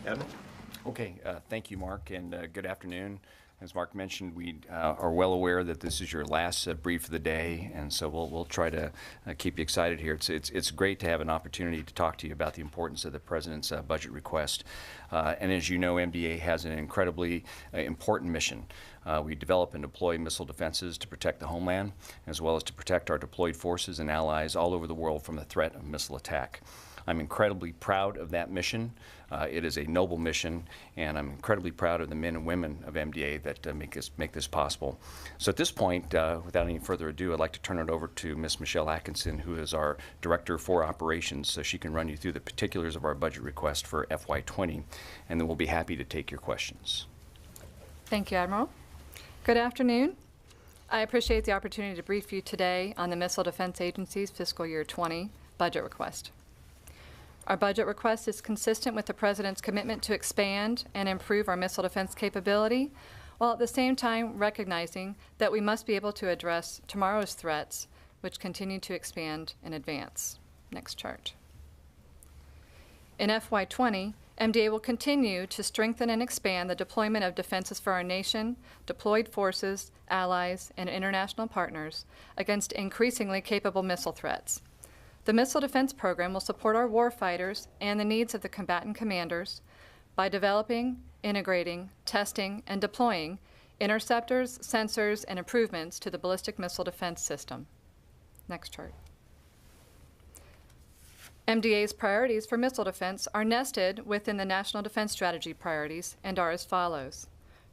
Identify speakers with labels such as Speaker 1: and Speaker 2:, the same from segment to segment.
Speaker 1: Admiral?
Speaker 2: Okay, thank you, Mark, and good afternoon. As Mark mentioned, we are well aware that this is your last brief of the day, and so we'll try to keep you excited here. It's great to have an opportunity to talk to you about the importance of the President's budget request. And as you know, MDA has an incredibly important mission. We develop and deploy missile defenses to protect the homeland, as well as to protect our deployed forces and allies all over the world from the threat of missile attack. I'm incredibly proud of that mission. It is a noble mission, and I'm incredibly proud of the men and women of MDA that make this possible. So at this point, without any further ado, I'd like to turn it over to Ms. Michelle Atkinson, who is our Director for Operations, so she can run you through the particulars of our budget request for FY20, and then we'll be happy to take your questions.
Speaker 3: Thank you, Admiral. Good afternoon. I appreciate the opportunity to brief you today on the Missile Defense Agency's fiscal year 20 budget request. Our budget request is consistent with the President's commitment to expand and improve our missile defense capability, while at the same time recognizing that we must be able to address tomorrow's threats, which continue to expand and advance. Next chart. In FY20, MDA will continue to strengthen and expand the deployment of defenses for our nation, deployed forces, allies, and international partners against increasingly capable missile threats. The Missile Defense Program will support our warfighters and the needs of the combatant commanders by developing, integrating, testing, and deploying interceptors, sensors, and improvements to the ballistic missile defense system. Next chart. MDA's priorities for missile defense are nested within the National Defense Strategy priorities and are as follows.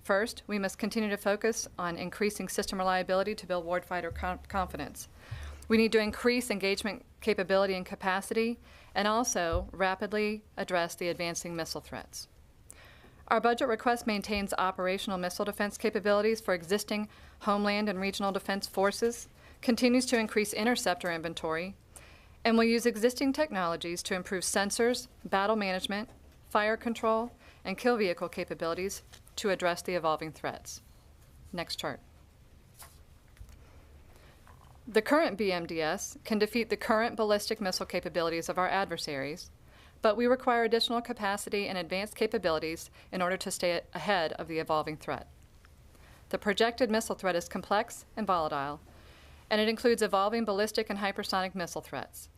Speaker 3: First, we must continue to focus on increasing system reliability to build warfighter confidence. We need to increase engagement capability and capacity, and also rapidly address the advancing missile threats. Our budget request maintains operational missile defense capabilities for existing homeland and regional defense forces, continues to increase interceptor inventory, and will use existing technologies to improve sensors, battle management, fire control, and kill vehicle capabilities to address the evolving threats. Next chart. The current BMDS can defeat the current ballistic missile capabilities of our adversaries, but we require additional capacity and advanced capabilities in order to stay ahead of the evolving threat. The projected missile threat is complex and volatile, and it includes evolving ballistic and hypersonic missile threats.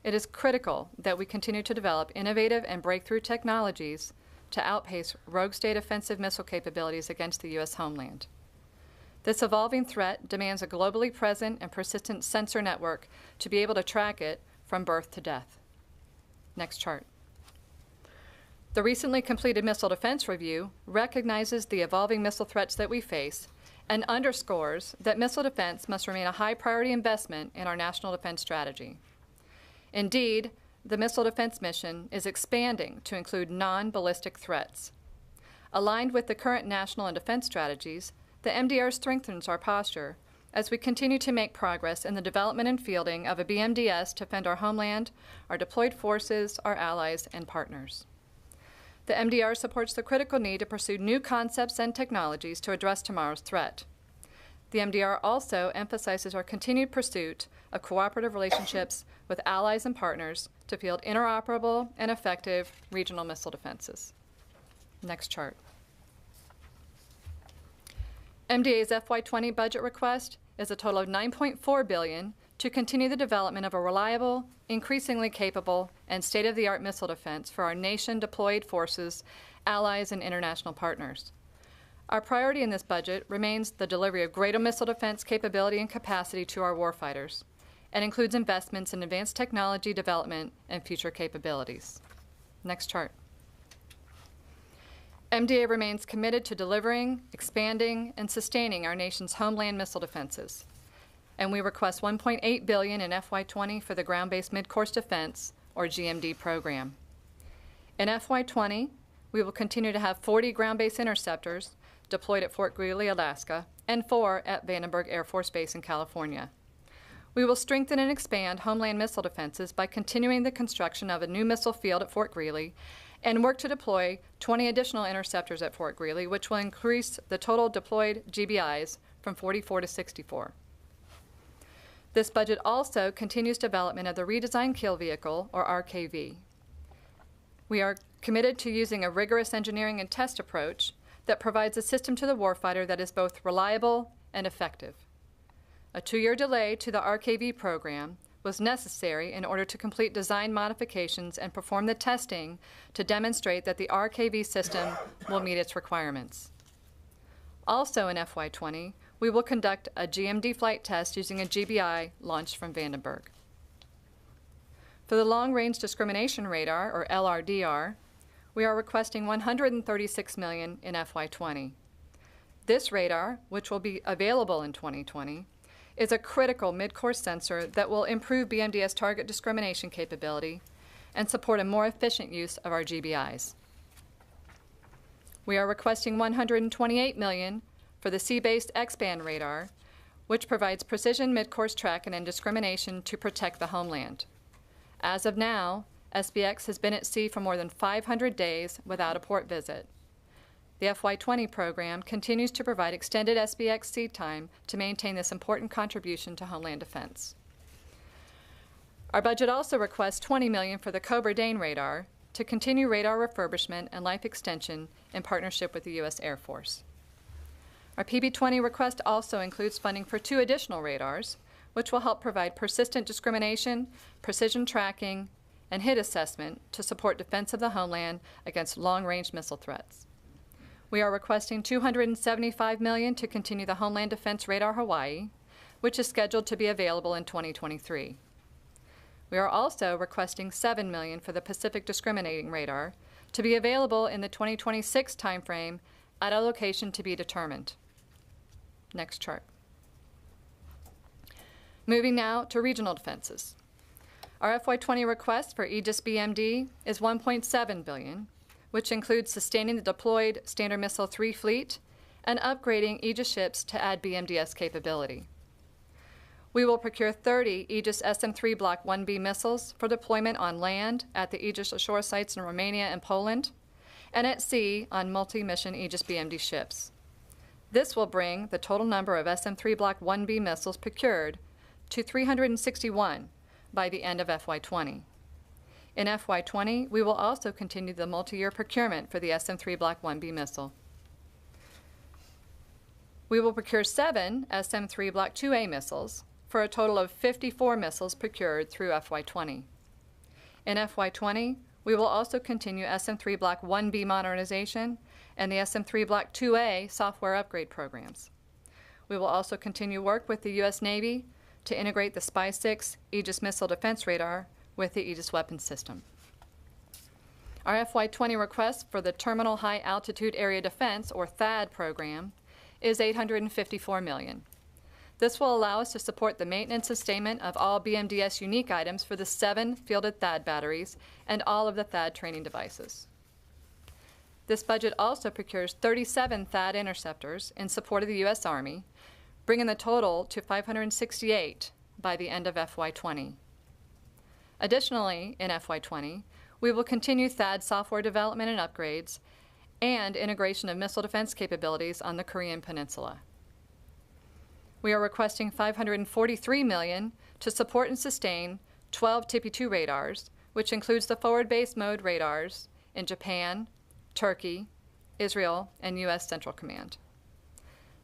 Speaker 3: It is critical that we continue to develop innovative and breakthrough technologies to outpace rogue state offensive missile capabilities against the U.S. homeland. This evolving threat demands a globally present and persistent sensor network to be able to track it from birth to death. Next chart. The recently completed Missile Defense Review recognizes the evolving missile threats that we face and underscores that missile defense must remain a high priority investment in our national defense strategy. Indeed, the missile defense mission is expanding to include non-ballistic threats. Aligned with the current national and defense strategies, the MDR strengthens our posture as we continue to make progress in the development and fielding of a BMDS to defend our homeland, our deployed forces, our allies, and partners. The MDR supports the critical need to pursue new concepts and technologies to address tomorrow's threat. The MDR also emphasizes our continued pursuit of cooperative relationships with allies and partners to field interoperable and effective regional missile defenses. Next chart. MDA's FY20 budget request is a total of $9.4 billion to continue the development of a reliable, increasingly capable, and state-of-the-art missile defense for our nation-deployed forces, allies, and international partners. Our priority in this budget remains the delivery of greater missile defense capability and capacity to our warfighters, and includes investments in advanced technology development and future capabilities. Next chart. MDA remains committed to delivering, expanding, and sustaining our nation's homeland missile defenses, and we request $1.8 billion in FY20 for the Ground-Based Mid-Course Defense, or GMD, program. In FY20, we will continue to have 40 ground-based interceptors deployed at Fort Greely, Alaska, and 4 at Vandenberg Air Force Base in California. We will strengthen and expand homeland missile defenses by continuing the construction of a new missile field at Fort Greely and work to deploy 20 additional interceptors at Fort Greely, which will increase the total deployed GBIs from 44 to 64. This budget also continues development of the redesigned kill vehicle, or RKV. We are committed to using a rigorous engineering and test approach that provides a system to the warfighter that is both reliable and effective. A 2-year delay to the RKV program was necessary in order to complete design modifications and perform the testing to demonstrate that the RKV system will meet its requirements. Also in FY20, we will conduct a GMD flight test using a GBI launched from Vandenberg. For the Long Range Discrimination Radar, or LRDR, we are requesting $136 million in FY20. This radar, which will be available in 2020, is a critical mid-course sensor that will improve BMDS target discrimination capability and support a more efficient use of our GBIs. We are requesting $128 million for the sea-based X-band radar, which provides precision mid-course tracking and discrimination to protect the homeland. As of now, SBX has been at sea for more than 500 days without a port visit. The FY20 program continues to provide extended SBX sea time to maintain this important contribution to Homeland Defense. Our budget also requests $20 million for the Cobra Dane radar to continue radar refurbishment and life extension in partnership with the U.S. Air Force. Our PB20 request also includes funding for 2 additional radars, which will help provide persistent discrimination, precision tracking, and hit assessment to support defense of the homeland against long-range missile threats. We are requesting $275 million to continue the Homeland Defense Radar Hawaii, which is scheduled to be available in 2023. We are also requesting $7 million for the Pacific Discriminating Radar to be available in the 2026 timeframe at a location to be determined. Next chart. Moving now to regional defenses. Our FY20 request for Aegis BMD is $1.7 billion, which includes sustaining the deployed Standard Missile 3 fleet and upgrading Aegis ships to add BMDS capability. We will procure 30 Aegis SM-3 Block 1B missiles for deployment on land at the Aegis ashore sites in Romania and Poland, and at sea on multi-mission Aegis BMD ships. This will bring the total number of SM-3 Block 1B missiles procured to 361 by the end of FY20. In FY20, we will also continue the multi-year procurement for the SM-3 Block 1B missile. We will procure 7 SM-3 Block 2A missiles for a total of 54 missiles procured through FY20. In FY20, we will also continue SM-3 Block 1B modernization and the SM-3 Block 2A software upgrade programs. We will also continue work with the U.S. Navy to integrate the SPY-6 Aegis Missile Defense Radar with the Aegis Weapons System. Our FY20 request for the Terminal High Altitude Area Defense, or THAAD program, is $854 million. This will allow us to support the maintenance and sustainment of all BMDS unique items for the 7 fielded THAAD batteries and all of the THAAD training devices. This budget also procures 37 THAAD interceptors in support of the U.S. Army, bringing the total to 568 by the end of FY20. Additionally, in FY20, we will continue THAAD software development and upgrades and integration of missile defense capabilities on the Korean Peninsula. We are requesting $543 million to support and sustain 12 TP2 radars, which includes the forward-based mode radars in Japan, Turkey, Israel, and U.S. Central Command.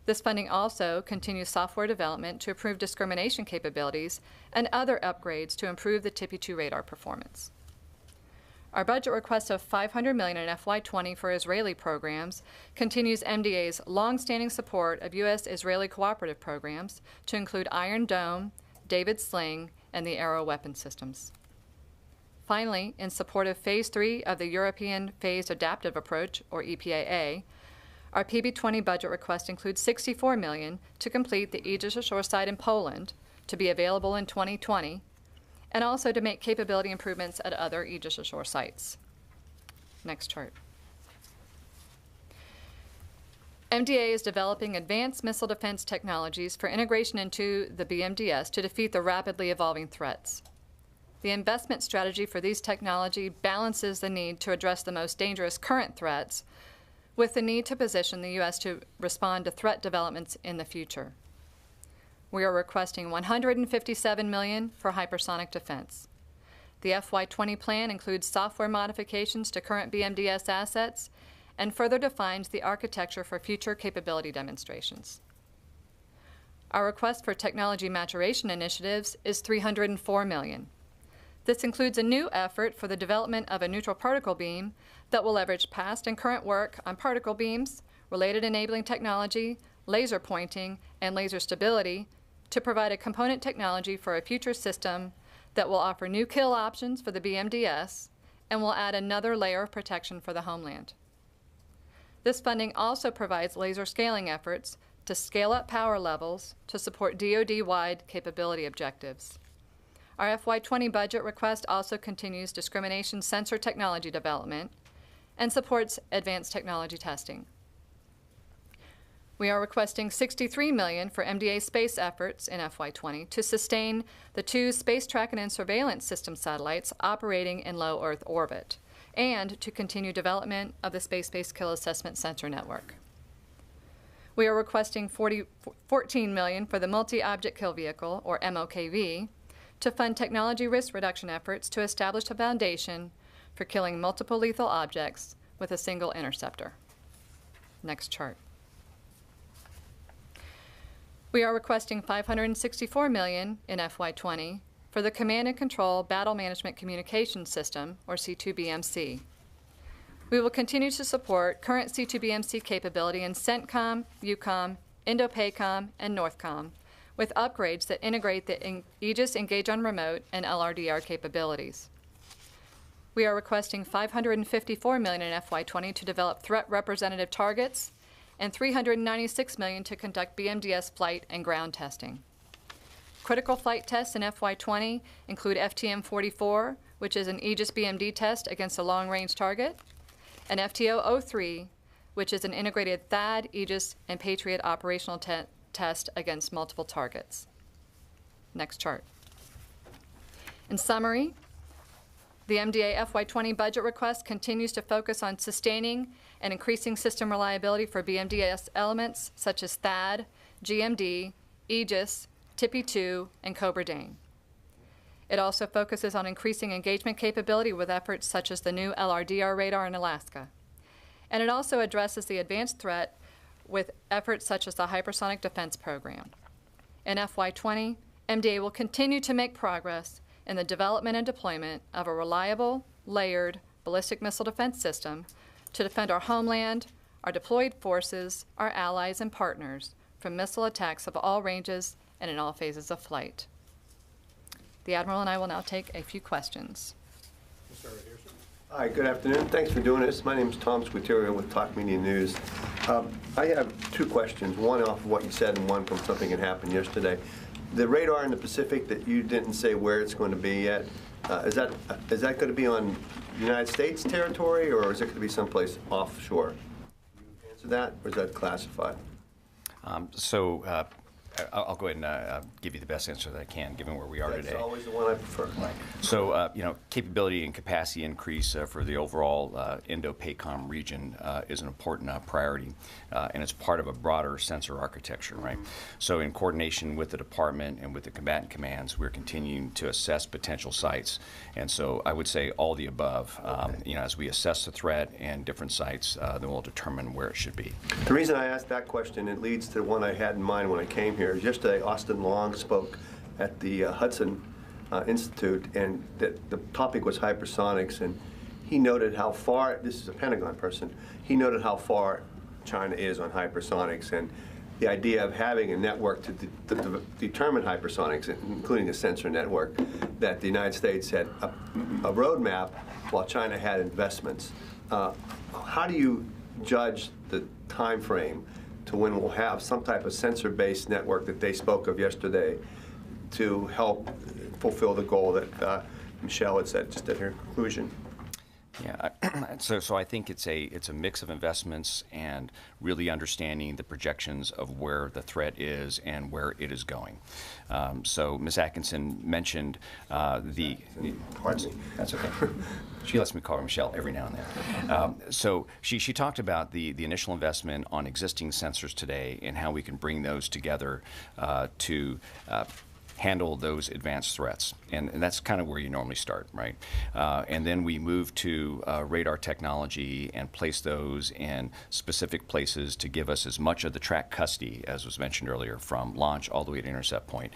Speaker 3: This funding also continues software development to improve discrimination capabilities and other upgrades to improve the TP2 radar performance. Our budget request of $500 million in FY20 for Israeli programs continues MDA's long-standing support of U.S.-Israeli cooperative programs to include Iron Dome, David Sling, and the Arrow weapon systems. Finally, in support of Phase 3 of the European Phased Adaptive Approach, or EPAA, our PB20 budget request includes $64 million to complete the Aegis ashore site in Poland to be available in 2020, and also to make capability improvements at other Aegis ashore sites. Next chart. MDA is developing advanced missile defense technologies for integration into the BMDS to defeat the rapidly evolving threats. The investment strategy for these technology balances the need to address the most dangerous current threats with the need to position the U.S. to respond to threat developments in the future. We are requesting $157 million for hypersonic defense. The FY20 plan includes software modifications to current BMDS assets and further defines the architecture for future capability demonstrations. Our request for technology maturation initiatives is $304 million. This includes a new effort for the development of a neutral particle beam that will leverage past and current work on particle beams, related enabling technology, laser pointing, and laser stability to provide a component technology for a future system that will offer new kill options for the BMDS and will add another layer of protection for the homeland. This funding also provides laser scaling efforts to scale up power levels to support DoD-wide capability objectives. Our FY20 budget request also continues discrimination sensor technology development and supports advanced technology testing. We are requesting $63 million for MDA space efforts in FY20 to sustain the 2 space tracking and surveillance system satellites operating in low Earth orbit, and to continue development of the Space-Based Kill Assessment Sensor Network. We are requesting $14 million for the Multi-Object Kill Vehicle, or MOKV, to fund technology risk reduction efforts to establish a foundation for killing multiple lethal objects with a single interceptor. Next chart. We are requesting $564 million in FY20 for the Command and Control Battle Management Communications System, or C2BMC. We will continue to support current C2BMC capability in CENTCOM, EUCOM, INDOPACOM, and NORTHCOM, with upgrades that integrate the Aegis Engage on Remote and LRDR capabilities. We are requesting $554 million in FY20 to develop threat representative targets and $396 million to conduct BMDS flight and ground testing. Critical flight tests in FY20 include FTM-44, which is an Aegis BMD test against a long-range target, and FTO-03, which is an integrated THAAD, Aegis, and Patriot operational test against multiple targets. Next chart. In summary, the MDA FY20 budget request continues to focus on sustaining and increasing system reliability for BMDS elements such as THAAD, GMD, Aegis, TIPI-2, and Cobra Dane. It also focuses on increasing engagement capability with efforts such as the new LRDR radar in Alaska. And it also addresses the advanced threat with efforts such as the Hypersonic Defense Program. In FY20, MDA will continue to make progress in the development and deployment of a reliable, layered ballistic missile defense system to defend our homeland, our deployed forces, our allies, and partners from missile attacks of all ranges and in all phases of flight. The Admiral and I will now take a few questions.
Speaker 1: Hi, good afternoon. Thanks for doing this. My name is Tom Squitirio with Talk Media News. I have 2 questions, one off of what you said and one from something that happened yesterday. The radar in the Pacific that you didn't say where it's going to be yet, is that going to be on United States territory, or is it going to be someplace offshore? Can you answer that, or is that classified?
Speaker 2: I'll go ahead and give you the best answer that I can, given where we are today.
Speaker 1: That's always the one I prefer.
Speaker 2: Right. So, capability and capacity increase for the overall Indo-PACOM region is an important priority, and it's part of a broader sensor architecture, right? So, in coordination with the department and with the combatant commands, we're continuing to assess potential sites, and so I would say all the above.
Speaker 1: Okay.
Speaker 2: As we assess the threat and different sites, then we'll determine where it should be.
Speaker 1: The reason I asked that question, it leads to one I had in mind when I came here. Yesterday, Austin Long spoke at the Hudson Institute, and the topic was hypersonics, and he noted how far, this is a Pentagon person, he noted how far China is on hypersonics, and the idea of having a network to determine hypersonics, including a sensor network, that the United States had a roadmap while China had investments. How do you judge the time frame to when we'll have some type of sensor-based network that they spoke of yesterday to help fulfill the goal that Michelle had said just at her conclusion?
Speaker 2: Yeah, so I think it's a mix of investments and really understanding the projections of where the threat is and where it is going. So Ms. Atkinson mentioned
Speaker 1: Pardon me.
Speaker 2: That's okay. She lets me call her Michelle every now and then. So she talked about the initial investment on existing sensors today and how we can bring those together to handle those advanced threats. And that's kind of where you normally start, right? And then we move to radar technology and place those in specific places to give us as much of the track custody, as was mentioned earlier, from launch all the way to intercept point.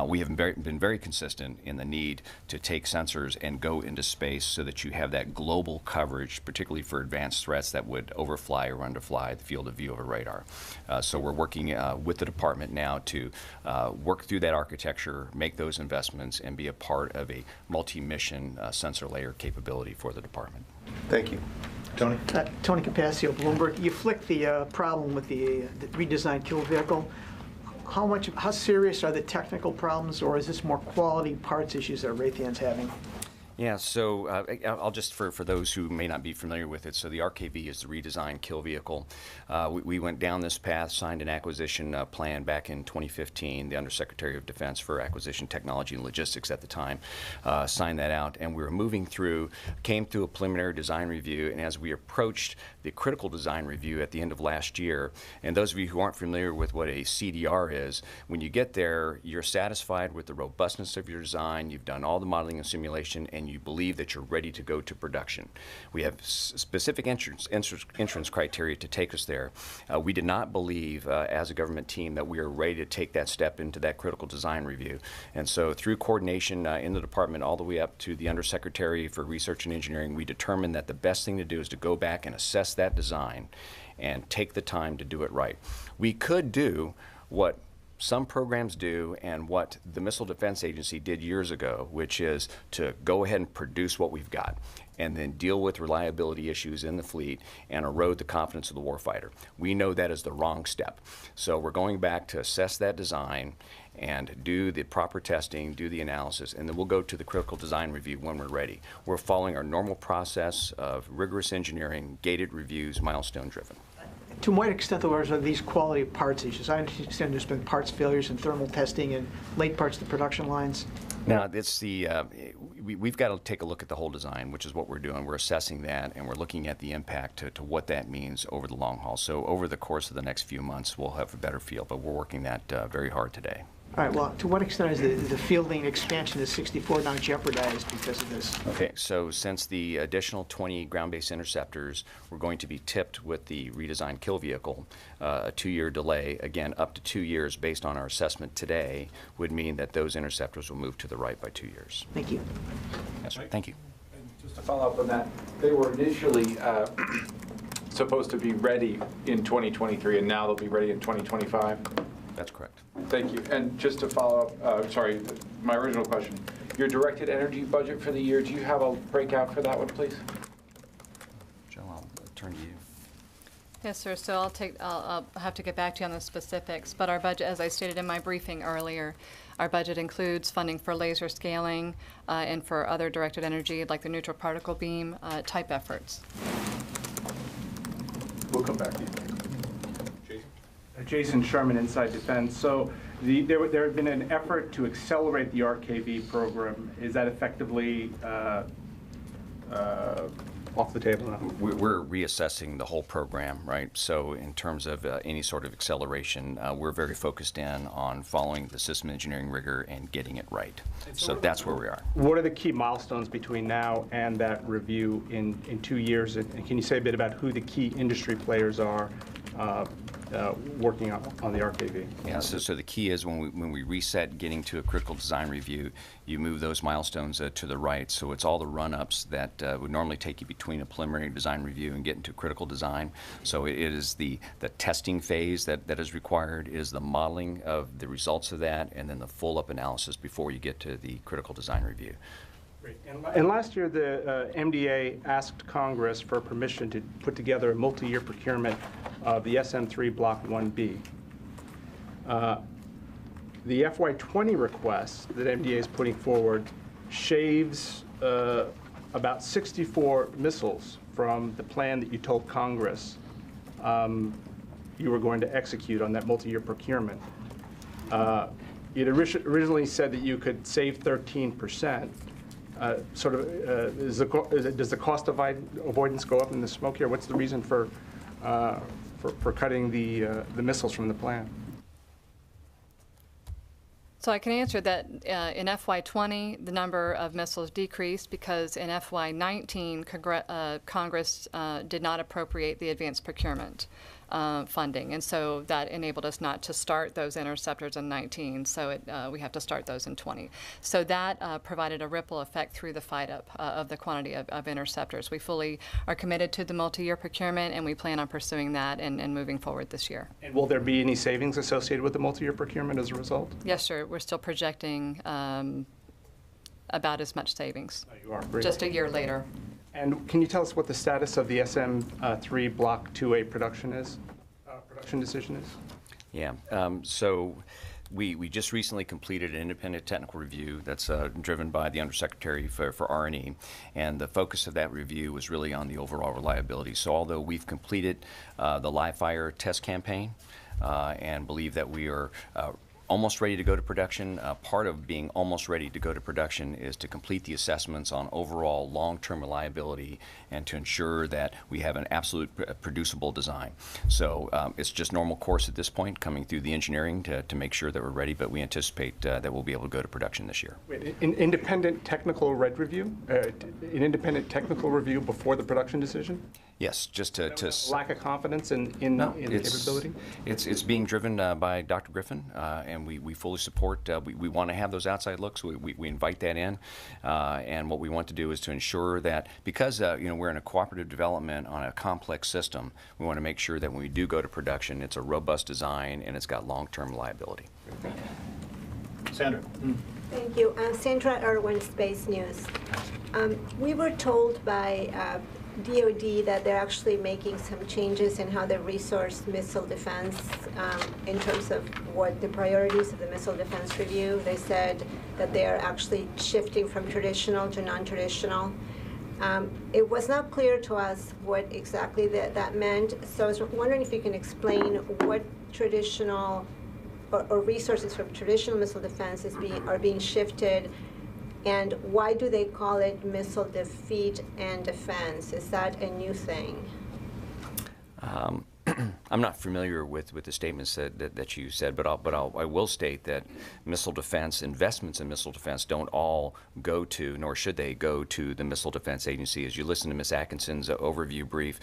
Speaker 2: We have been very consistent in the need to take sensors and go into space so that you have that global coverage, particularly for advanced threats that would overfly or underfly the field of view of a radar. So we're working with the department now to work through that architecture, make those investments, and be a part of a multi-mission sensor layer capability for the department.
Speaker 1: Thank you.
Speaker 4: Tony?
Speaker 5: Tony Capascio, Bloomberg. You flicked the problem with the redesigned kill vehicle. How serious are the technical problems, or is this more quality parts issues that Raytheon's having?
Speaker 2: Yeah, so I'll just, for those who may not be familiar with it, so the RKV is the redesigned kill vehicle. We went down this path, signed an acquisition plan back in 2015. The Undersecretary of Defense for Acquisition Technology and Logistics at the time signed that out, and we were moving through, came through a preliminary design review, and as we approached the critical design review at the end of last year, and those of you who aren't familiar with what a CDR is, when you get there, you're satisfied with the robustness of your design, you've done all the modeling and simulation, and you believe that you're ready to go to production. We have specific entrance criteria to take us there. We did not believe, as a government team, that we are ready to take that step into that critical design review. And so through coordination in the department all the way up to the Undersecretary for Research and Engineering, we determined that the best thing to do is to go back and assess that design and take the time to do it right. We could do what some programs do and what the Missile Defense Agency did years ago, which is to go ahead and produce what we've got and then deal with reliability issues in the fleet and erode the confidence of the warfighter. We know that is the wrong step. So we're going back to assess that design and do the proper testing, do the analysis, and then we'll go to the critical design review when we're ready. We're following our normal process of rigorous engineering, gated reviews, milestone driven.
Speaker 5: To what extent, though, are these quality parts issues? I understand there's been parts failures in thermal testing and late parts of the production lines.
Speaker 2: Now, it's the we've got to take a look at the whole design, which is what we're doing. We're assessing that, and we're looking at the impact to what that means over the long haul. So over the course of the next few months, we'll have a better feel, but we're working that very hard today.
Speaker 5: All right, well, to what extent is the fielding expansion to 64 now jeopardized because of this?
Speaker 2: Okay, so since the additional 20 ground-based interceptors were going to be tipped with the redesigned kill vehicle, a 2-year delay, again, up to 2 years based on our assessment today, would mean that those interceptors will move to the right by 2 years.
Speaker 5: Thank you.
Speaker 2: Yes, sir. Thank you.
Speaker 4: And just to follow up on that, they were initially supposed to be ready in 2023, and now they'll be ready in 2025?
Speaker 2: That's correct.
Speaker 4: Thank you. And just to follow up, sorry, my original question, your directed energy budget for the year, do you have a breakout for that one, please?
Speaker 2: Joe, I'll turn to you.
Speaker 3: Yes, sir. So I'll have to get back to you on the specifics, but our budget, as I stated in my briefing earlier, our budget includes funding for laser scaling and for other directed energy, like the neutral particle beam type efforts.
Speaker 4: We'll come back to you.
Speaker 6: Jason Sherman, Inside Defense. So there had been an effort to accelerate the RKV program. Is that effectively off the table now?
Speaker 2: We're reassessing the whole program, right? So in terms of any sort of acceleration, we're very focused in on following the system engineering rigor and getting it right. So that's where we are.
Speaker 6: What are the key milestones between now and that review in 2 years? And can you say a bit about who the key industry players are working on the RKV?
Speaker 2: Yeah, so the key is when we reset getting to a critical design review, you move those milestones to the right. So it's all the run-ups that would normally take you between a preliminary design review and get into critical design. So it is the testing phase that is required, is the modeling of the results of that, and then the full-up analysis before you get to the critical design review.
Speaker 6: Great. And last year, the MDA asked Congress for permission to put together a multi-year procurement of the SM-3 Block 1B. The FY20 request that MDA is putting forward shaves about 64 missiles from the plan that you told Congress you were going to execute on that multi-year procurement. It originally said that you could save 13%. Does the cost avoidance go up in the smoke here? What's the reason for cutting the missiles from the plan?
Speaker 3: So I can answer that in FY20, the number of missiles decreased because in FY19, Congress did not appropriate the advanced procurement funding. And so that enabled us not to start those interceptors in 19, so we have to start those in 20. So that provided a ripple effect through the fight-up of the quantity of interceptors. We fully are committed to the multi-year procurement, and we plan on pursuing that and moving forward this year.
Speaker 6: And will there be any savings associated with the multi-year procurement as a result?
Speaker 3: Yes, sir. We're still projecting about as much savings.
Speaker 6: Oh, you are. Great.
Speaker 3: Just a year later.
Speaker 6: And can you tell us what the status of the SM-3 Block 2A production decision is?
Speaker 2: Yeah, so we just recently completed an independent technical review that's driven by the Undersecretary for R&E, and the focus of that review was really on the overall reliability. So although we've completed the live fire test campaign and believe that we are almost ready to go to production. Part of being almost ready to go to production is to complete the assessments on overall long-term reliability and to ensure that we have an absolute producible design. So it's just normal course at this point, coming through the engineering to make sure that we're ready, but we anticipate that we'll be able to go to production this year.
Speaker 6: Wait, an independent technical review? An independent technical review before the production decision?
Speaker 2: Yes, just to
Speaker 6: lack of confidence in the capability?
Speaker 2: It's being driven by Dr. Griffin, and we fully support. We want to have those outside looks. We invite that in, and what we want to do is to ensure that because we're in a cooperative development on a complex system, we want to make sure that when we do go to production, it's a robust design and it's got long-term reliability.
Speaker 1: Sandra.
Speaker 7: Thank you. Sandra Irwin, Space News. We were told by DOD that they're actually making some changes in how they resource missile defense in terms of what the priorities of the missile defense review. They said that they are actually shifting from traditional to non-traditional. It was not clear to us what exactly that meant, so I was wondering if you can explain what traditional or resources from traditional missile defense are being shifted. And why do they call it missile defeat and defense? Is that a new thing?
Speaker 2: I'm not familiar with the statements that you said, but I will state that missile defense, investments in missile defense don't all go to, nor should they go to, the Missile Defense Agency. As you listen to Ms. Atkinson's overview brief,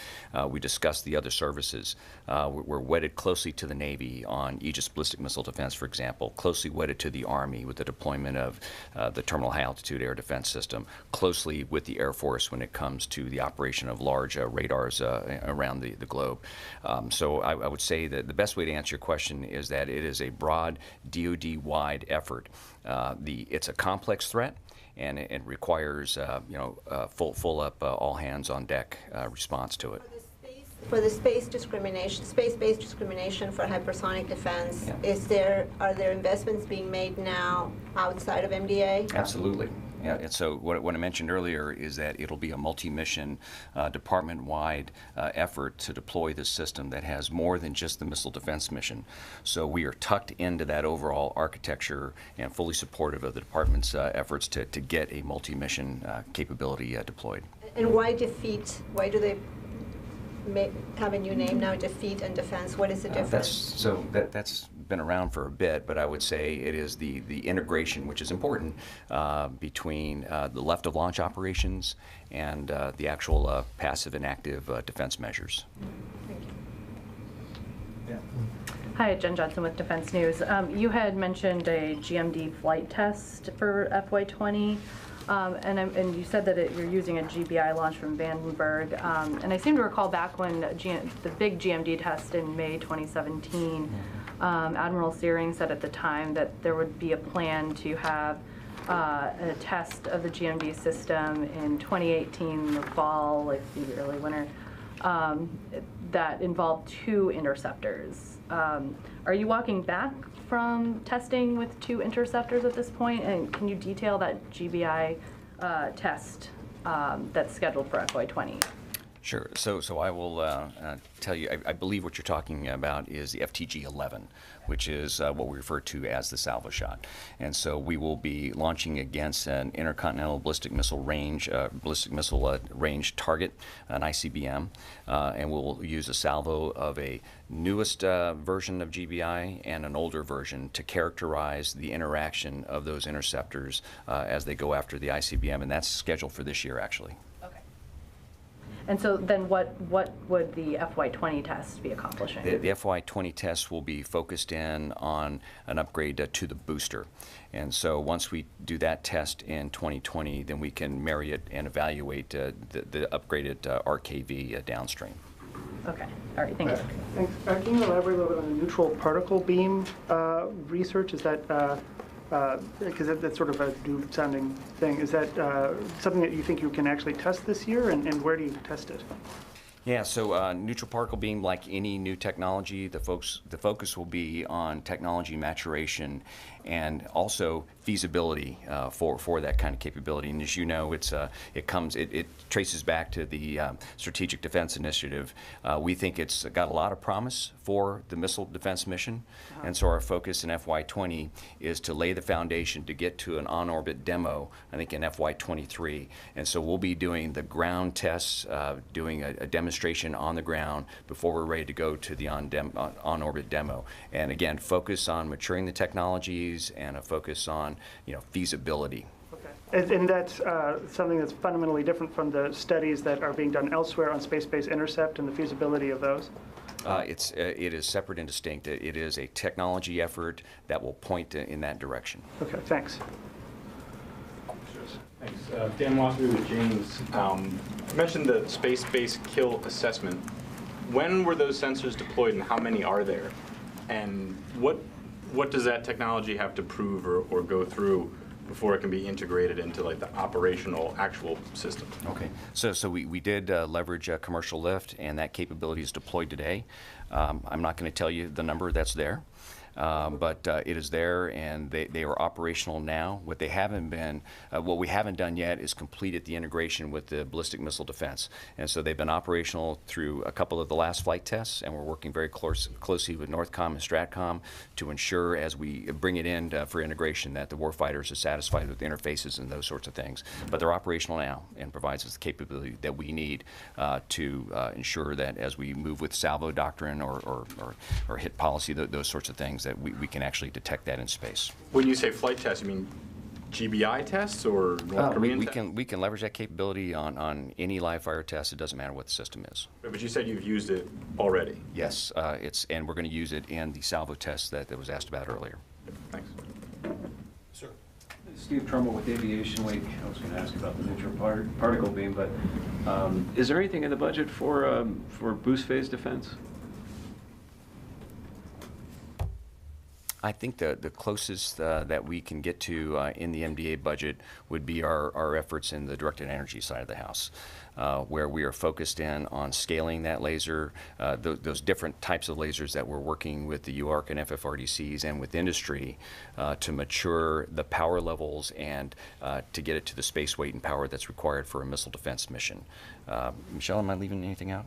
Speaker 2: we discussed the other services. We're wedded closely to the Navy on Aegis ballistic missile defense, for example, closely wedded to the Army with the deployment of the Terminal High Altitude Air Defense System, closely with the Air Force when it comes to the operation of large radars around the globe. So I would say that the best way to answer your question is that it is a broad DoD-wide effort. It's a complex threat, and it requires full up, all hands on deck response to it.
Speaker 7: For the space-based discrimination for hypersonic defense,
Speaker 2: yeah.
Speaker 7: Are there investments being made now outside of MDA?
Speaker 2: Absolutely. Yeah, and so what I mentioned earlier is that it'll be a multi-mission, department-wide effort to deploy this system that has more than just the missile defense mission. So we are tucked into that overall architecture and fully supportive of the department's efforts to get a multi-mission capability deployed.
Speaker 7: And why defeat? Why do they have a new name now, defeat and defense? What is the difference?
Speaker 2: That's been around for a bit, but I would say it is the integration, which is important, between the left of launch operations and the actual passive and active defense measures.
Speaker 7: Thank you.
Speaker 1: Yeah.
Speaker 8: Hi, Jen Johnson with Defense News. You had mentioned a GMD flight test for FY20. And you said that you're using a GBI launch from Vandenberg. And I seem to recall back when the big GMD test in May 2017, Admiral Searing said at the time that there would be a plan to have a test of the GMD system in 2018 in the fall, like the early winter, that involved 2 interceptors. Are you walking back from testing with 2 interceptors at this point? And can you detail that GBI test that's scheduled for FY20?
Speaker 2: Sure. So I will tell you, I believe what you're talking about is the FTG-11, which is what we refer to as the salvo shot. And so we will be launching against an intercontinental ballistic missile range target, an ICBM, and we'll use a salvo of a newest version of GBI and an older version to characterize the interaction of those interceptors as they go after the ICBM, and that's scheduled for this year, actually.
Speaker 8: And so then what would the FY20 test be accomplishing?
Speaker 2: The FY20 test will be focused in on an upgrade to the booster. And so once we do that test in 2020, then we can marry it and evaluate the upgraded RKV downstream.
Speaker 8: Okay. All right. Thank you.
Speaker 9: Thanks. Can you elaborate a little bit on the neutral particle beam research? Is that because that's sort of a new-sounding thing. Is that something that you think you can actually test this year, and where do you test it?
Speaker 2: Yeah, so neutral particle beam, like any new technology, the focus will be on technology maturation and also feasibility for that kind of capability. And as you know, it traces back to the Strategic Defense Initiative. We think it's got a lot of promise for the missile defense mission, and so our focus in FY20 is to lay the foundation to get to an on-orbit demo, I think in FY23. And so we'll be doing the ground tests, doing a demonstration on the ground before we're ready to go to the on-orbit demo. And again, focus on maturing the technologies and a focus on feasibility.
Speaker 9: Okay. And that's something that's fundamentally different from the studies that are being done elsewhere on space-based intercept and the feasibility of those?
Speaker 2: It is separate and distinct. It is a technology effort that will point in that direction.
Speaker 9: Okay, thanks.
Speaker 4: Thanks. Dan Wasserby with James. You mentioned the space-based kill assessment. When were those sensors deployed and how many are there? And what does that technology have to prove or go through before it can be integrated into like the operational actual system? Okay,
Speaker 2: so we did leverage commercial lift, and that capability is deployed today. I'm not going to tell you the number that's there. But it is there, and they are operational now. What we haven't done yet is completed the integration with the ballistic missile defense. And so they've been operational through a couple of the last flight tests, and we're working very closely with Northcom and Stratcom to ensure as we bring it in for integration that the warfighters are satisfied with the interfaces and those sorts of things. But they're operational now and provides us the capability that we need to ensure that as we move with salvo doctrine or hit policy, those sorts of things, that we can actually detect that in space.
Speaker 4: When you say flight tests, you mean GBI tests or North Korean tests?
Speaker 2: We can leverage that capability on any live fire test. It doesn't matter what the system is.
Speaker 4: But you said you've used it already.
Speaker 2: Yes, and we're going to use it in the salvo test that was asked about earlier.
Speaker 4: Thanks.
Speaker 10: Sir. Steve Trumbull with Aviation Week. I was going to ask about the neutral particle beam, but is there anything in the budget for boost phase defense?
Speaker 2: I think the closest that we can get to in the MDA budget would be our efforts in the directed energy side of the house, where we are focused in on scaling that laser, those different types of lasers that we're working with the UARC and FFRDCs and with industry to mature the power levels and to get it to the space weight and power that's required for a missile defense mission. Michelle, am I leaving anything out?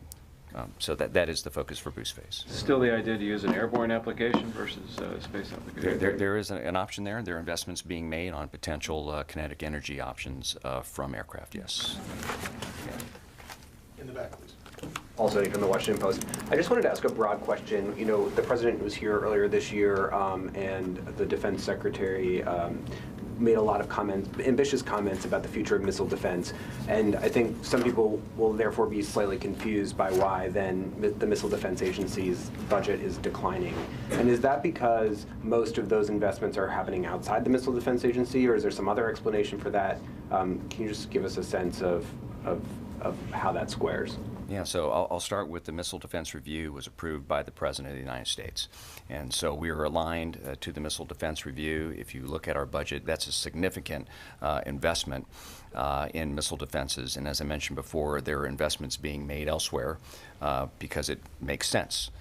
Speaker 2: So that is the focus for boost phase.
Speaker 10: Still the idea to use an airborne application versus space application?
Speaker 2: There is an option there. There are investments being made on potential kinetic energy options from aircraft, yes. Yeah.
Speaker 11: In the back, please.
Speaker 12: Also from the Washington Post. I just wanted to ask a broad question. You know, the president was here earlier this year, and the defense secretary made a lot of comments, ambitious comments about the future of missile defense. And I think some people will therefore be slightly confused by why then the Missile Defense Agency's budget is declining. And is that because most of those investments are happening outside the Missile Defense Agency, or is there some other explanation for that? Can you just give us a sense of how that squares?
Speaker 2: Yeah, so I'll start with the Missile Defense Review was approved by the President of the United States. And so we are aligned to the Missile Defense Review. If you look at our budget, that's a significant investment in missile defenses. And as I mentioned before, there are investments being made elsewhere because it makes sense.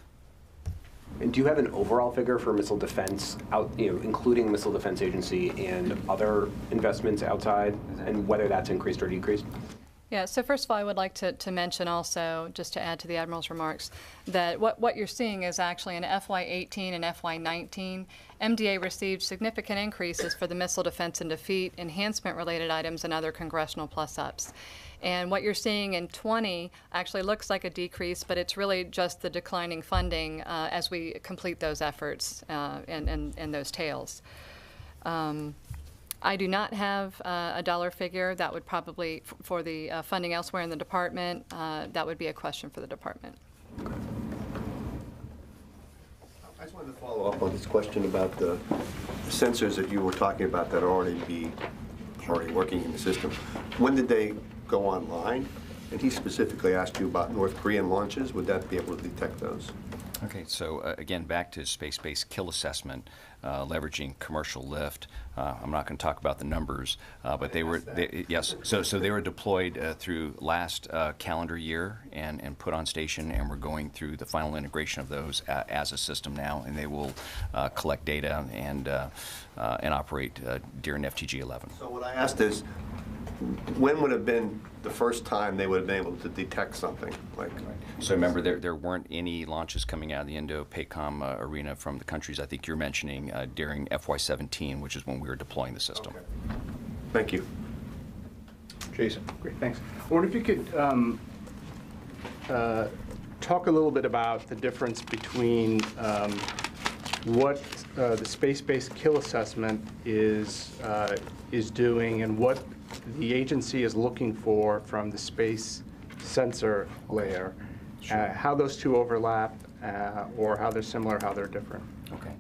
Speaker 12: And do you have an overall figure for missile defense, including Missile Defense Agency and other investments outside, and whether that's increased or decreased?
Speaker 3: Yeah, so first of all, I would like to mention also, just to add to the Admiral's remarks, that what you're seeing is actually in FY18 and FY19, MDA received significant increases for the missile defense and defeat, enhancement-related items, and other congressional plus-ups. And what you're seeing in 20 actually looks like a decrease, but it's really just the declining funding as we complete those efforts and those tails. I do not have a dollar figure. That would probably, for the funding elsewhere in the department, that would be a question for the department.
Speaker 1: I just wanted to follow up on this question about the sensors that you were talking about that are already working in the system. When did they go online? And he specifically asked you about North Korean launches. Would that be able to detect those?
Speaker 2: Okay, so again, back to space-based kill assessment, leveraging commercial lift. I'm not going to talk about the numbers, but they were, yes, so they were deployed through last calendar year and put on station, and we're going through the final integration of those as a system now, and they will collect data and operate during FTG 11.
Speaker 1: So what I asked is, when would have been the first time they would have been able to detect something?
Speaker 2: So remember, there weren't any launches coming out of the Indo-PACOM arena from the countries I think you're mentioning during FY17, which is when we were deploying the system.
Speaker 1: Okay. Thank you.
Speaker 6: Jason. Great, thanks. I wonder if you could talk a little bit about the difference between what the space-based kill assessment is doing and what the agency is looking for from the space sensor layer, how those two overlap, or how they're similar, how they're different.
Speaker 2: Okay.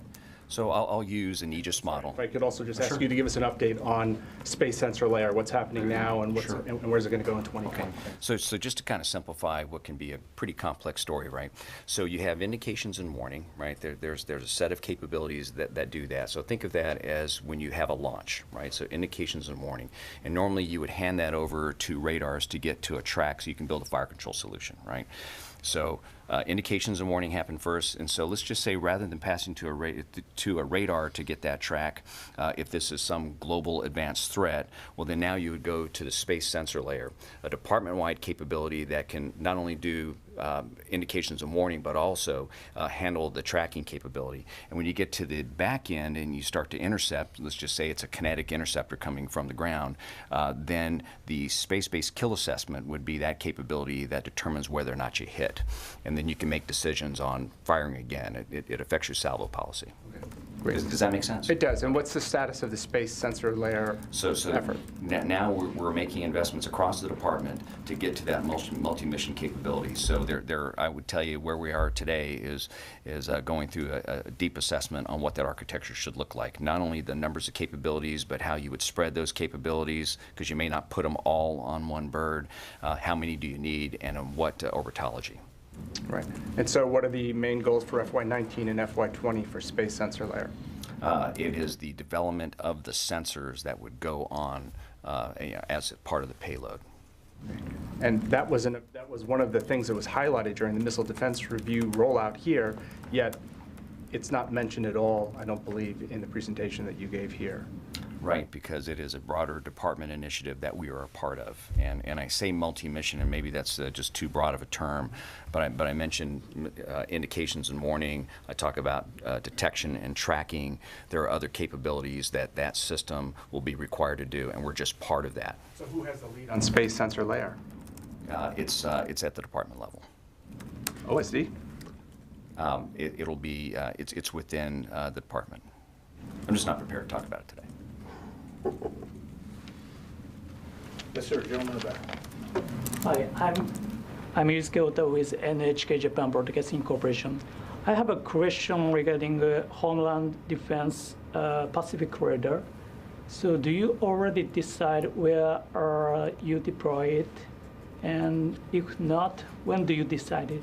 Speaker 2: So I'll use an Aegis model.
Speaker 6: If I could also just ask you to give us an update on space sensor layer, what's happening now, and and where's it going to go in 2020?
Speaker 2: Okay. So just to kind of simplify what can be a pretty complex story, right? So you have indications and warning, right? There's a set of capabilities that do that. So think of that as when you have a launch, right? So indications and warning. And normally you would hand that over to radars to get to a track so you can build a fire control solution, right? So indications and warning happen first, and so let's just say rather than passing to a radar to get that track, if this is some global advanced threat, well then now you would go to the space sensor layer, a department-wide capability that can not only do indications and warning, but also handle the tracking capability. And when you get to the back end and you start to intercept, let's just say it's a kinetic interceptor coming from the ground, then the space-based kill assessment would be that capability that determines whether or not you hit. And then you can make decisions on firing again. It affects your salvo policy. Okay.
Speaker 6: Great.
Speaker 2: Does that make sense?
Speaker 6: It does. And what's the status of the space sensor layer effort?
Speaker 2: Now we're making investments across the department to get to that multi-mission capability. So I would tell you where we are today is going through a deep assessment on what that architecture should look like. Not only the numbers of capabilities, but how you would spread those capabilities, because you may not put them all on one bird. How many do you need, and on what orbitology?
Speaker 6: Right. And so what are the main goals for FY19 and FY20 for space sensor layer?
Speaker 2: It is the development of the sensors that would go on as part of the payload.
Speaker 6: And that was one of the things that was highlighted during the Missile Defense Review rollout here, yet it's not mentioned at all, I don't believe, in the presentation that you gave here.
Speaker 2: Right, because it is a broader department initiative that we are a part of. And I say multi-mission, and maybe that's just too broad of a term, but I mentioned indications and warning. I talk about detection and tracking. There are other capabilities that system will be required to do, and we're just part of that.
Speaker 6: So who has the lead on space sensor layer?
Speaker 2: It's at the department level.
Speaker 6: OSD?
Speaker 2: It'll be, it's within the department. I'm just not prepared to talk about it today.
Speaker 11: Yes, sir. Gentleman in the back.
Speaker 13: Hi, I'm Yusuke Ota with NHK Japan Broadcasting Corporation. I have a question regarding the Homeland Defense Pacific Corridor. So do you already decide where you deploy it? And if not, when do you decide it?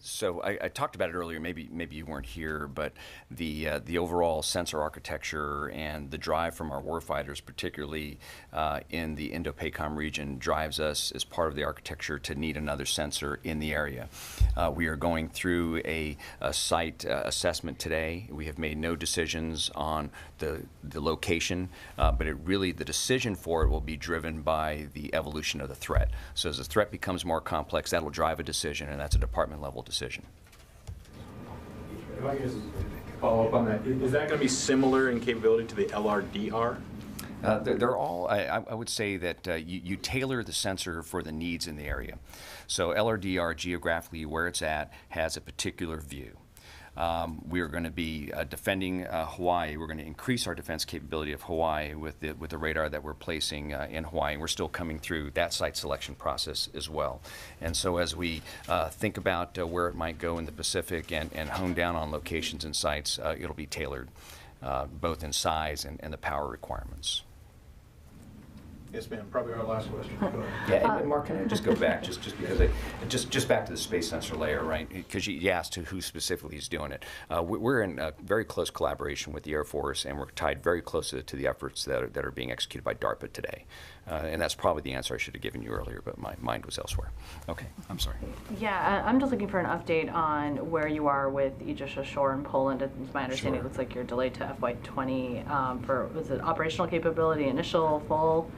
Speaker 2: So I talked about it earlier. Maybe you weren't here, but the overall sensor architecture and the drive from our warfighters, particularly in the Indo-PACOM region, drives us as part of the architecture to need another sensor in the area. We are going through a site assessment today. We have made no decisions on the location, but the decision for it will be driven by the evolution of the threat. So as the threat becomes more complex, that will drive a decision, and that's a department level decision.
Speaker 4: If I can just follow up on that, is that going to be similar in capability to the LRDR?
Speaker 2: They're all, I would say that you tailor the sensor for the needs in the area. So LRDR, geographically where it's at, has a particular view. We are going to be defending Hawaii. We're going to increase our defense capability of Hawaii with the radar that we're placing in Hawaii. And we're still coming through that site selection process as well. And so as we think about where it might go in the Pacific and hone down on locations and sites, it'll be tailored both in size and the power requirements.
Speaker 11: Yes, ma'am. Probably our last question. Go ahead.
Speaker 2: Yeah, and Mark, can I just go back, just because just back to the space sensor layer, right? Because you asked who specifically is doing it. We're in very close collaboration with the Air Force, and we're tied very close to the efforts that are being executed by DARPA today. And that's probably the answer I should have given you earlier, but my mind was elsewhere. Okay, I'm sorry.
Speaker 8: Yeah, I'm just looking for an update on where you are with Aegis Ashore in Poland. It's my understanding it looks like you're delayed to FY20 for, was it operational capability, initial, full?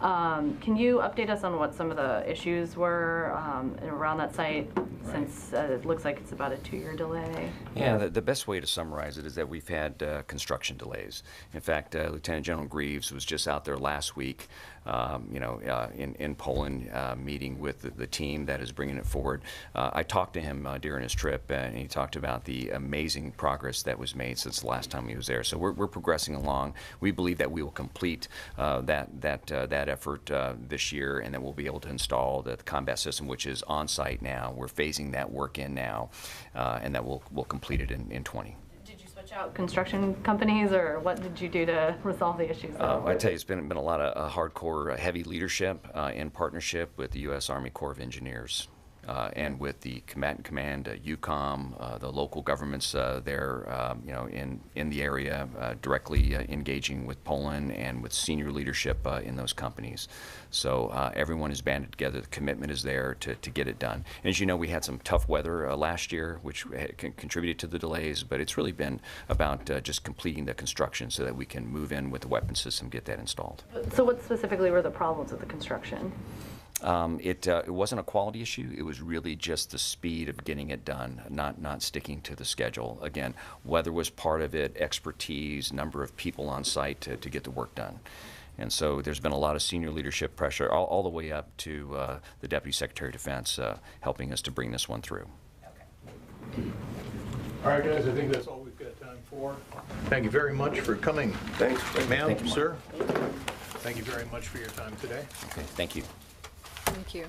Speaker 8: Can you update us on what some of the issues were around that site, since it looks like it's about a 2-year delay?
Speaker 2: Yeah, the best way to summarize it is that we've had construction delays. In fact, Lieutenant General Greaves was just out there last week, in Poland, meeting with the team that is bringing it forward. I talked to him during his trip, and he talked about the amazing progress that was made since the last time he was there. So we're progressing along. We believe that we will complete that effort this year, and then we'll be able to install the combat system, which is on site now. We're phasing that work in now, and that we'll complete it in 20.
Speaker 8: Did you switch out construction companies, or what did you do to resolve the issues?
Speaker 2: I tell you, it's been a lot of hardcore, heavy leadership in partnership with the U.S. Army Corps of Engineers. And with the Combatant Command, UCOM, the local governments there, in the area, directly engaging with Poland and with senior leadership in those companies. So everyone is banded together. The commitment is there to get it done. And as you know, we had some tough weather last year, which contributed to the delays. But it's really been about just completing the construction so that we can move in with the weapon system, get that installed.
Speaker 8: So what specifically were the problems with the construction?
Speaker 2: It wasn't a quality issue. It was really just the speed of getting it done, not sticking to the schedule. Again, weather was part of it, expertise, number of people on site to get the work done. And so there's been a lot of senior leadership pressure all the way up to the Deputy Secretary of Defense helping us to bring this one through.
Speaker 11: Okay. All right, guys, I think that's all we've got time for. Thank you very much for coming.
Speaker 1: Thanks.
Speaker 11: Ma'am,
Speaker 2: Thank you, Mark.
Speaker 11: sir. Thank you very much for your time today.
Speaker 2: Okay, thank you.
Speaker 3: Thank you.